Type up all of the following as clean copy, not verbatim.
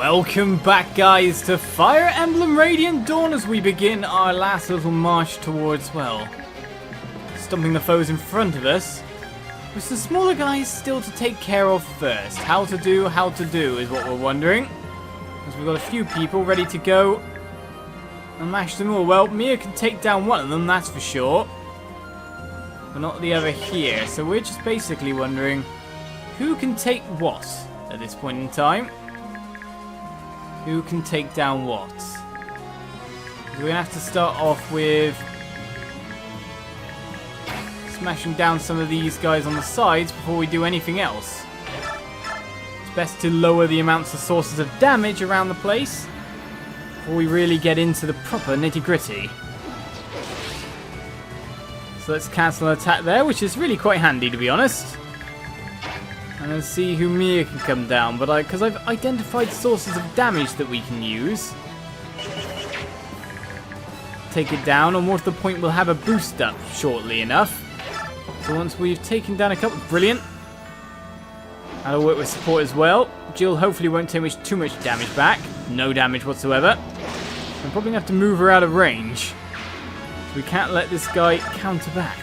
Welcome back, guys, to Fire Emblem Radiant Dawn as we begin our last little march towards, well, stomping the foes in front of us, with some smaller guys still to take care of first. How to do is what we're wondering. Because we've got a few people ready to go and mash them all. Well, Mia can take down one of them, that's for sure. But not the other here. So we're just basically wondering who can take what at this point in time. Who can take down what? We're going to have to start off with smashing down some of these guys on the sides before we do anything else. It's best to lower the amounts of sources of damage around the place before we really get into the proper nitty-gritty. So let's cancel an attack there, which is really quite handy, to be honest. And then see who Mia can come down. But because I've identified sources of damage that we can use, take it down, and more to the point, we'll have a boost up shortly enough. So once we've taken down a couple, brilliant. That'll work with support as well. Jill hopefully won't take too much damage back. No damage whatsoever. I'm probably gonna have to move her out of range. We can't let this guy counter back.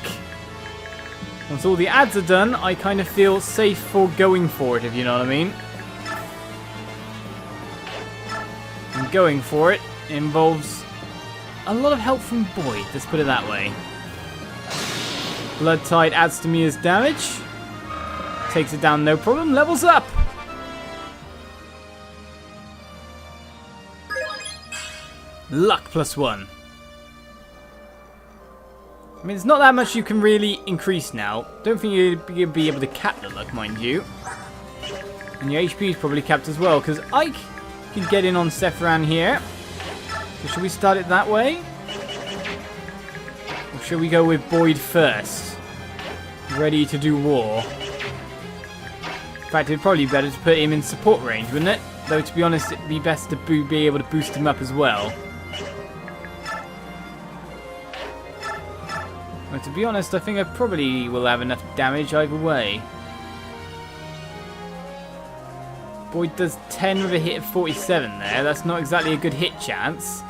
Once all the ads are done, I kind of feel safe for going for it, if you know what I mean. And going for it involves a lot of help from Boyd, let's put it that way. Blood Tide adds to Mia's damage. Takes it down no problem, levels up! Luck +1. I mean, it's not that much you can really increase now. Don't think you'd be able to cap the luck, mind you. And your HP is probably capped as well, because Ike can get in on Sephiran here. So should we start it that way? Or should we go with Boyd first? Ready to do war. In fact, it'd probably be better to put him in support range, wouldn't it? Though, to be honest, it'd be best to be able to boost him up as well. Well, to be honest, I think I probably will have enough damage either way. Boyd does 10 with a hit of 47 there. That's not exactly a good hit chance.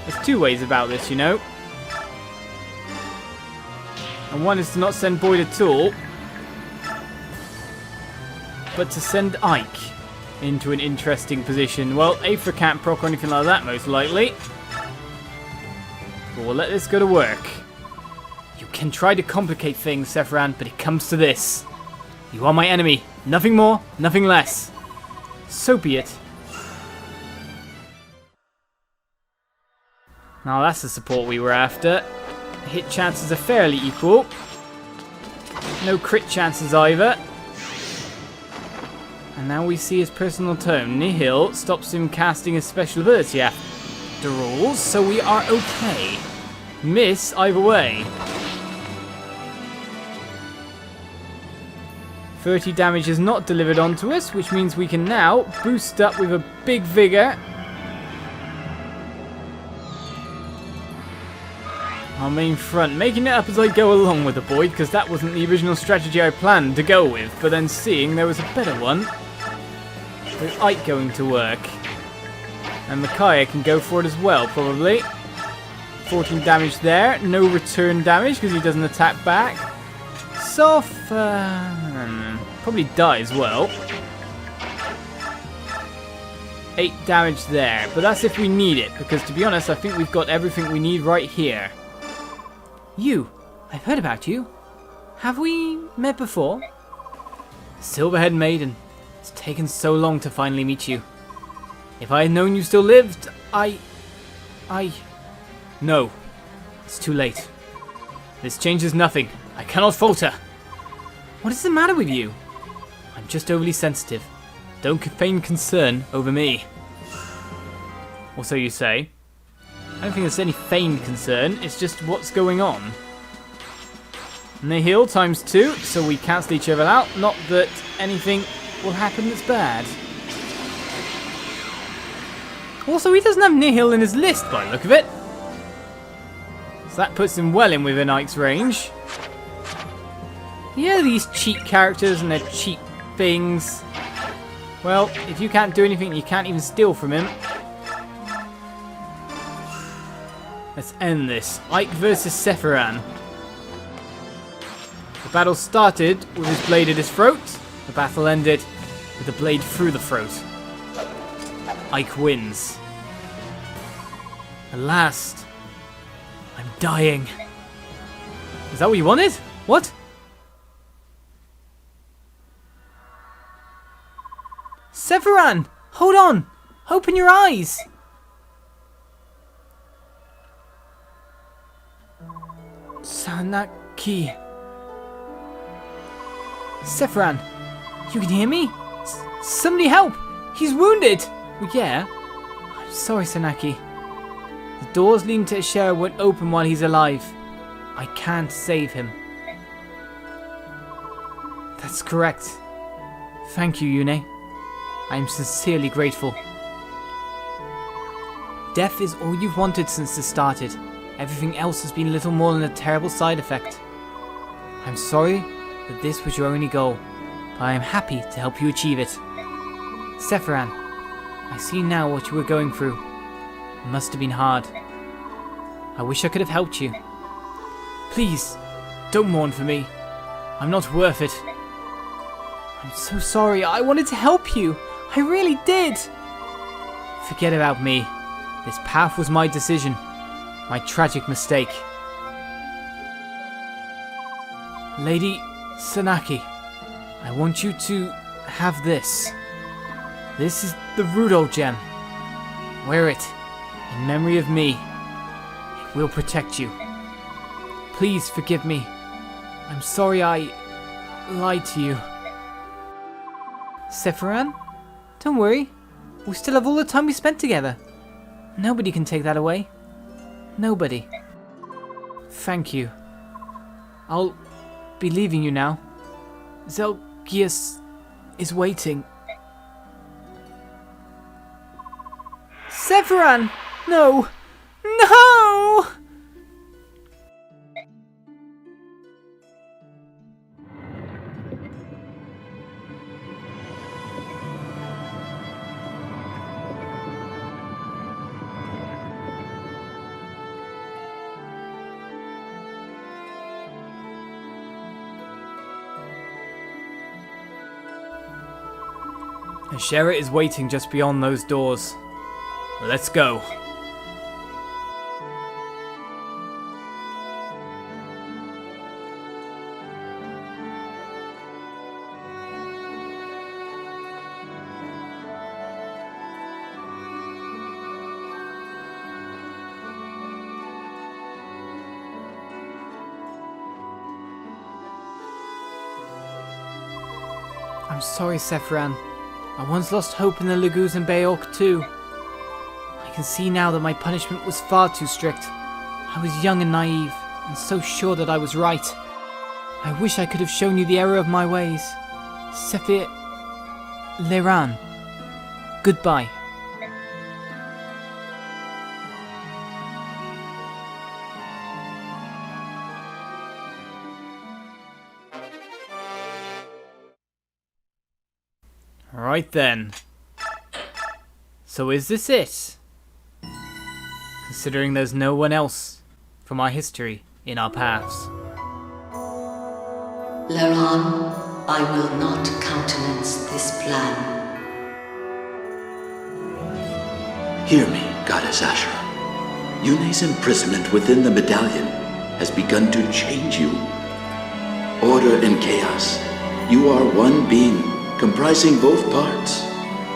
There's two ways about this, you know. And one is to not send Boyd at all, but to send Ike into an interesting position. Well, Aether can't proc or anything like that, most likely. But we'll let this go to work. You can try to complicate things, Sephiran, but it comes to this. You are my enemy. Nothing more, nothing less. So be it. Now that's the support we were after. Hit chances are fairly equal. No crit chances either. And now we see his personal tome. Nihil stops him casting his special ability after all, so we are okay. Miss either way. 30 damage is not delivered onto us, which means we can now boost up with a big vigor our main front, making it up as I go along with the Boyd, because that wasn't the original strategy I planned to go with, but then seeing there was a better one, with Ike going to work. And Micaiah can go for it as well, probably. 14 damage there. No return damage because he doesn't attack back. Soph probably die as well. 8 damage there. But that's if we need it, because to be honest, I think we've got everything we need right here. You. I've heard about you. Have we met before? Silverhead Maiden. It's taken so long to finally meet you. If I had known you still lived, No. It's too late. This changes nothing. I cannot falter. What is the matter with you? I'm just overly sensitive. Don't feign concern over me. Or so you say. I don't think there's any feigned concern. It's just what's going on. Nihil times 2, so we cancel each other out. Not that anything will happen that's bad. Also, he doesn't have Nihil in his list by the look of it. So that puts him well in within Ike's range. Yeah, these cheat characters and their cheat things. Well, if you can't do anything, you can't even steal from him. Let's end this. Ike versus Sephiran. The battle started with his blade at his throat. The battle ended with the blade through the throat. Ike wins. At last, I'm dying. Is that what you wanted? What? Sephiran! Hold on! Open your eyes! Sanaki. Sephiran, you can hear me? Somebody help! He's wounded! Well, yeah. I'm sorry, Sanaki. The doors leading to Ashera won't open while he's alive. I can't save him. That's correct. Thank you, Yune. I am sincerely grateful. Death is all you've wanted since this started. Everything else has been little more than a terrible side effect. I'm sorry that this was your only goal, but I am happy to help you achieve it. Sephiran, I see now what you were going through. It must have been hard. I wish I could have helped you. Please, don't mourn for me. I'm not worth it. I'm so sorry. I wanted to help you. I really did. Forget about me. This path was my decision. My tragic mistake. Lady Sanaki, I want you to have this. This is the Rudol gem. Wear it in memory of me. It will protect you. Please forgive me. I'm sorry I lied to you. Sephiran, don't worry. We still have all the time we spent together. Nobody can take that away. Nobody. Thank you. I'll be leaving you now. Zelgius is waiting. Sephiran! No! No! Ashera is waiting just beyond those doors. Let's go. I'm sorry, Sephiran. I once lost hope in the Laguz and Bayok too. I can see now that my punishment was far too strict. I was young and naive, and so sure that I was right. I wish I could have shown you the error of my ways. Sephiran. Goodbye. Right then. So is this it? Considering there's no one else from our history in our paths. Laran, I will not countenance this plan. Hear me, Goddess Ashera. Yune's imprisonment within the medallion has begun to change you. Order and chaos. You are one being, comprising both parts.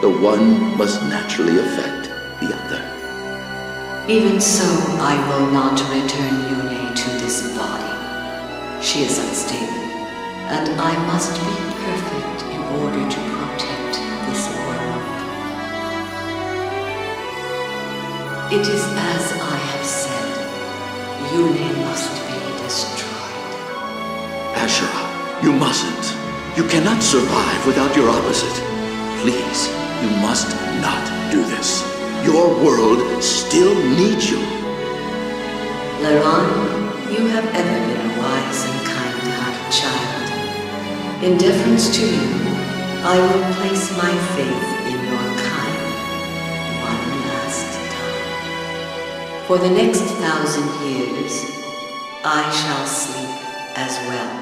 The one must naturally affect the other. Even so, I will not return Yune to this body. She is unstable, and I must be perfect in order to protect this world. It is as I have said. Yune must be destroyed. Ashera, you mustn't. You cannot survive without your opposite. Please, you must not do this. Your world still needs you. Laran, you have ever been a wise and kind-hearted child. In deference to you, I will place my faith in your kind one last time. For the next 1,000 years, I shall sleep as well.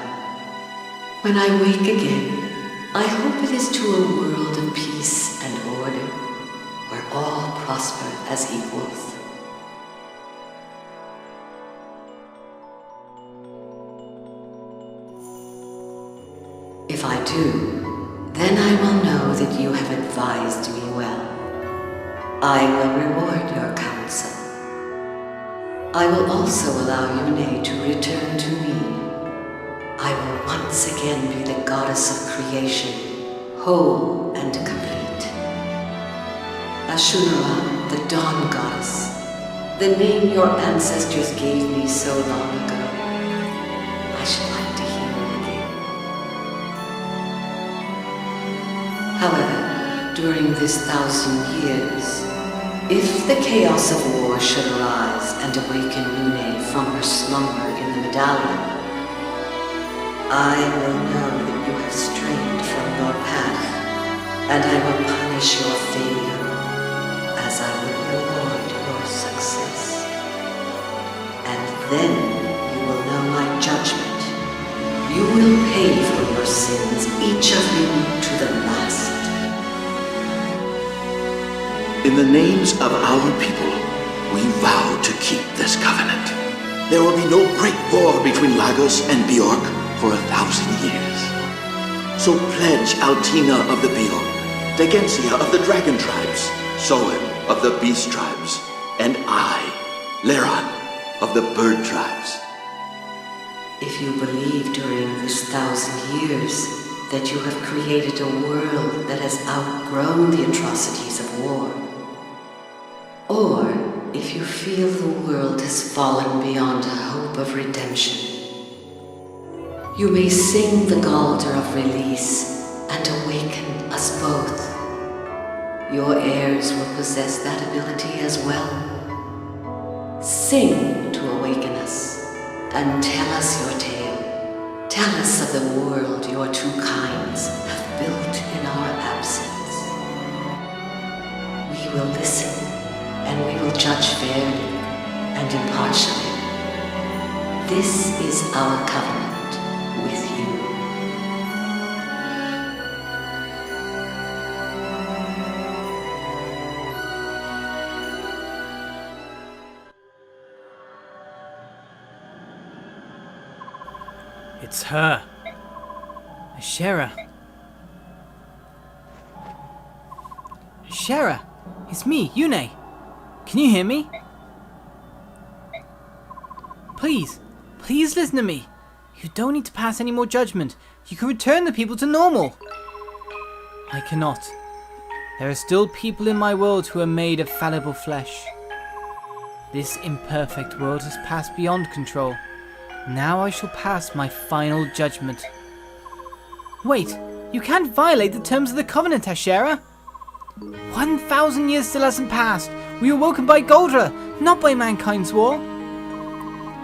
When I wake again, I hope it is to a world of peace and order, where all prosper as equals. If I do, then I will know that you have advised me well. I will reward your counsel. I will also allow Yune to return to me. I will once again be the goddess of creation, whole and complete. Ashera, the dawn goddess, the name your ancestors gave me so long ago. I should like to hear it again. However, during this 1,000 years, if the chaos of war should arise and awaken Yune from her slumber in the medallion, I will know that you have strayed from your path, and I will punish your failure as I will reward your success. And then you will know my judgment. You will pay for your sins, each of you to the last. In the names of our people, we vow to keep this covenant. There will be no great war between Lagos and Bjork for 1,000 years. So pledge Altina of the Bjork, Degensia of the Dragon Tribes, Soen of the Beast Tribes, and I, Leran of the Bird Tribes. If you believe during this 1,000 years that you have created a world that has outgrown the atrocities of war, or if you feel the world has fallen beyond hope of redemption, you may sing the Galder of release and awaken us both. Your heirs will possess that ability as well. Sing to awaken us, and tell us your tale. Tell us of the world your two kinds have built in our absence. We will listen, and we will judge fairly and impartially. This is our covenant with you. It's her. Ashera. Ashera, it's me, Yune. Can you hear me? Please listen to me. You don't need to pass any more judgment. You can return the people to normal. I cannot. There are still people in my world who are made of fallible flesh. This imperfect world has passed beyond control. Now I shall pass my final judgment. Wait, you can't violate the terms of the covenant, Ashera. 1,000 years still hasn't passed. We were woken by Goldra, not by mankind's war.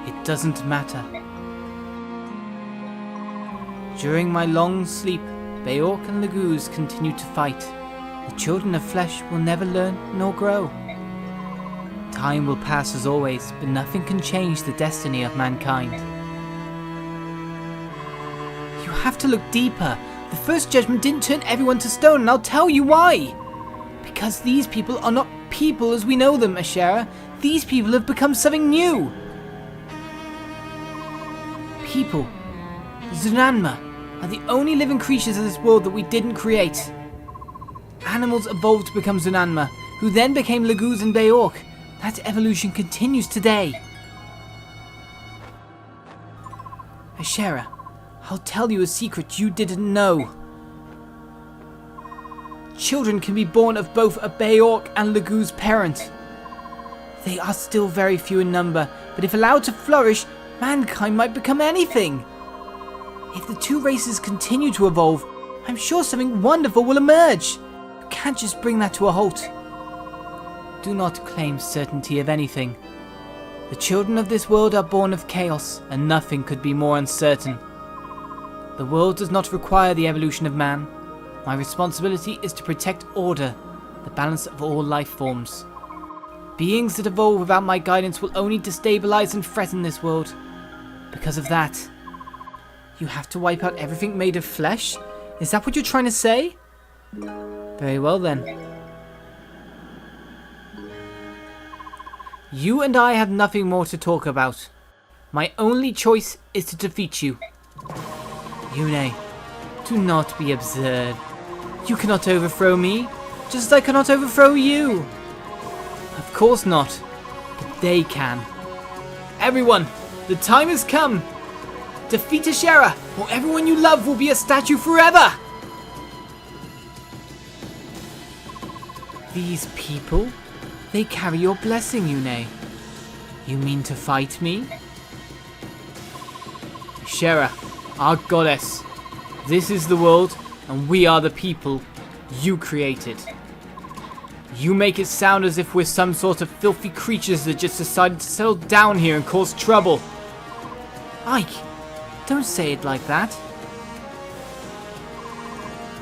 It doesn't matter. During my long sleep, Bjork and Laguz continue to fight. The children of flesh will never learn nor grow. Time will pass as always, but nothing can change the destiny of mankind. You have to look deeper. The first judgment didn't turn everyone to stone, and I'll tell you why. Because these people are not people as we know them, Ashera. These people have become something new. People, Zunanma, are the only living creatures of this world that we didn't create. Animals evolved to become Zunanma, who then became Laguz and Bjork. That evolution continues today. Ashera, I'll tell you a secret you didn't know. Children can be born of both a Bjork and Laguz parent. They are still very few in number, but if allowed to flourish, mankind might become anything. If the two races continue to evolve, I'm sure something wonderful will emerge. You can't just bring that to a halt. Do not claim certainty of anything. The children of this world are born of chaos, and nothing could be more uncertain. The world does not require the evolution of man. My responsibility is to protect order, the balance of all life forms. Beings that evolve without my guidance will only destabilize and threaten this world. Because of that, you have to wipe out everything made of flesh? Is that what you're trying to say? Very well then. You and I have nothing more to talk about. My only choice is to defeat you. Yune, do not be absurd. You cannot overthrow me, just as I cannot overthrow you. Of course not, but they can. Everyone, the time has come. Defeat Ashera, or everyone you love will be a statue forever. These people, they carry your blessing, Yune. You mean to fight me? Ashera, our goddess. This is the world, and we are the people you created. You make it sound as if we're some sort of filthy creatures that just decided to settle down here and cause trouble. Ike, don't say it like that.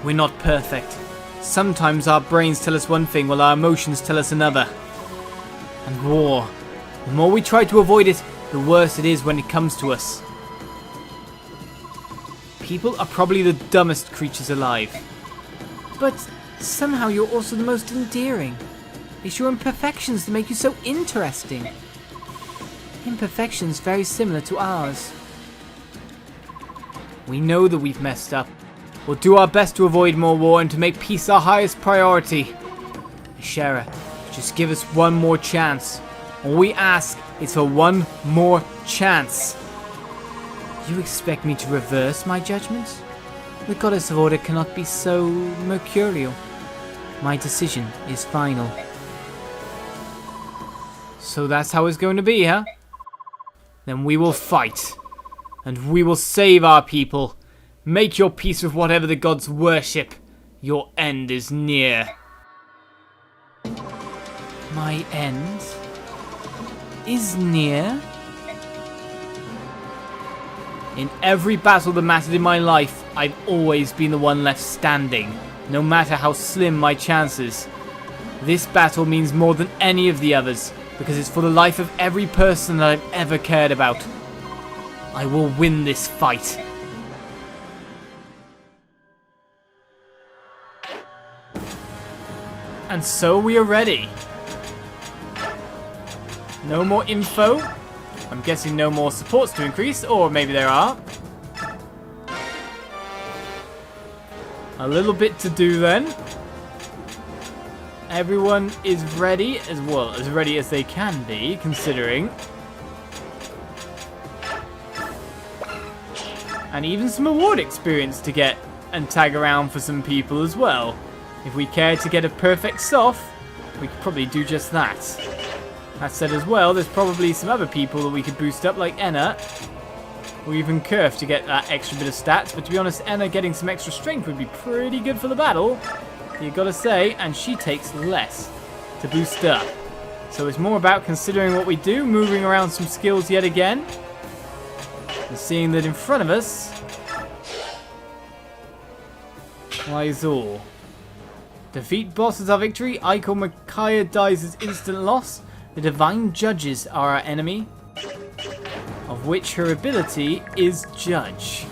We're not perfect. Sometimes our brains tell us one thing while our emotions tell us another. And war. The more we try to avoid it, the worse it is when it comes to us. People are probably the dumbest creatures alive. But somehow you're also the most endearing. It's your imperfections that make you so interesting. Imperfections very similar to ours. We know that we've messed up. We'll do our best to avoid more war and to make peace our highest priority. Ashera, just give us one more chance. All we ask is for one more chance. You expect me to reverse my judgment? The goddess of order cannot be so mercurial. My decision is final. So that's how it's going to be, huh? Then we will fight. And we will save our people. Make your peace with whatever the gods worship. Your end is near. My end is near? In every battle that mattered in my life, I've always been the one left standing, no matter how slim my chances. This battle means more than any of the others, because it's for the life of every person that I've ever cared about. I will win this fight. And so we are ready. No more info. I'm guessing no more supports to increase, or maybe there are. A little bit to do then. Everyone is ready, as well as ready as they can be, considering. And even some award experience to get and tag around for some people as well. If we care to get a perfect soft, we could probably do just that. That said as well, there's probably some other people that we could boost up, like Enna, or even Kerf to get that extra bit of stats. But to be honest, Enna getting some extra strength would be pretty good for the battle, you gotta say, and she takes less to boost up. So it's more about considering what we do, moving around some skills yet again, and seeing that in front of us lies all. Defeat boss is our victory. Ike or Micaiah dies as instant loss. The Divine Judges are our enemy, of which her ability is Judge.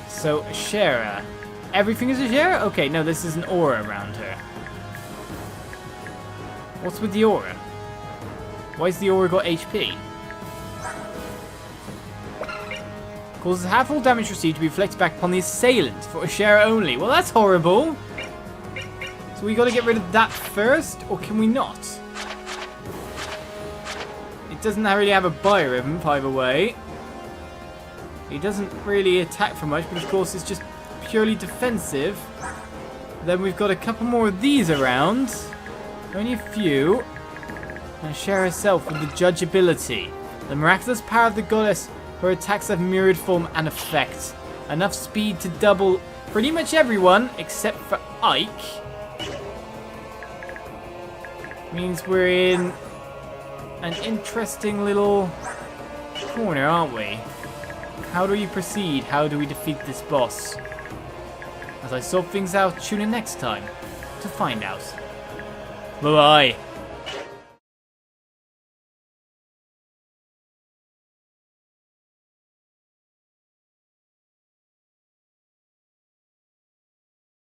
So, Ashera. Everything is Ashera? Okay, no, this is an aura around her. What's with the aura? Why's the aura got HP? Causes half all damage received to be reflected back upon the assailant for Ashera only. Well, that's horrible. So we gotta get rid of that first, or can we not? It doesn't really have a biorhythm, either way. It doesn't really attack for much, but of course it's just purely defensive. Then we've got a couple more of these around. Only a few. And Ashera herself with the Judge ability. The miraculous power of the goddess. Her attacks have myriad form and effect. Enough speed to double pretty much everyone except for Ike. Means we're in an interesting little corner, aren't we? How do we proceed? How do we defeat this boss? As I sort things out, tune in next time to find out. Bye-bye.